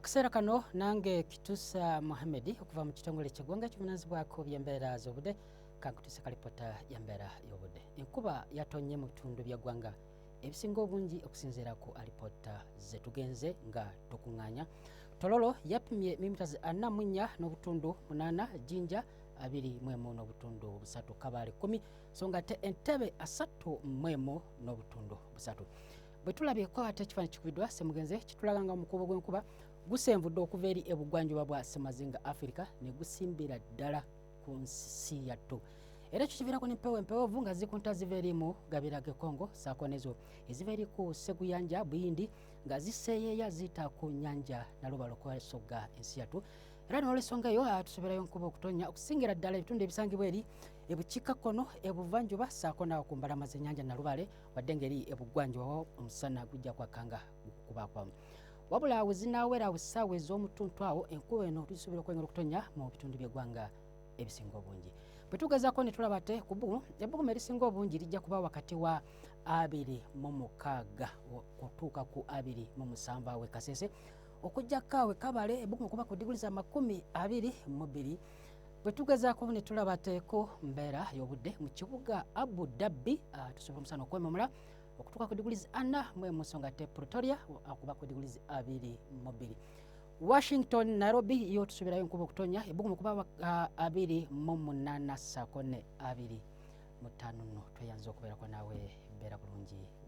Akaseera kano nange Kitusa Mohamed okuva mu kitongole ky'eggwanga ekivunaanyizibwako by'embeera z'obudde kankutuse kalipota y'embeera y'obudde. Enkuba yatonye mu bitundu by'eggwanga ebisinga obungi okusinziira ku alipota ze tugenze nga tukuŋŋaanya. Tololo yapimye milimita 44.8, Jinja 21.3, Kabale 10, so ng'ate Entebbe 31.3. Bwe tulabyeko ate ekifaananyi kikubiddwa Ssemugenzi kitulaga nga omukuubo gw'enkuba gusenvudde okuva eri ebugwanjuba bwa Ssemazinga Africa ne gusimbira ddala ku nsi yattu. Era ekyo kiviirako n'empewo empewovu nga zikunta ziva eri mu Gabirage Congo ssaako n'ezo eziva eri ku Sseguyanja Buyindi nga ziseeyeeya ziyita ku nnyanja Nalubalo kwesogga ensi yattu. Era n'olw'ensonga eyo tusoborayo enkuba okutonnya okusingira ddala ebitundu ebisangibwa eri ebukiikakkono ebuvanjuba ssaako n'awo ku mbalama z'ennyanja Nalubale wadde ng'eri ebugwanjuba omusana gujja kwakanga gukubaakwamu. Wabula we zinaawera awo essaawa ez'omutuntu awo enkuba eno tusuubira okwengera okutonnya mu bitundu by'eggwanga ebisinga obungi. Bwe tugezaako ne tulaba ate ku bbugumu, ebbugumu erisinga obungi lijja kuba wakati wa 26 okutuuka ku 27 awe Kasese, okuggyako awe Kabale ebbugumu kuba ku diguli za 22. Bwe tugezaako ne tulaba ate ku mbeera y'obudde mu kibuga Abu Dhabi tusobola omusana okwememula okutuuka ku diguli 4 nga ate Pretoria akuba ku diguli 22. Washington, Nairobi yo tusuubirayo enkuba okutonya ebbugumu kuba 28 ssaako ne 25. Tweyanza okubeerako naawe, beera bulungi.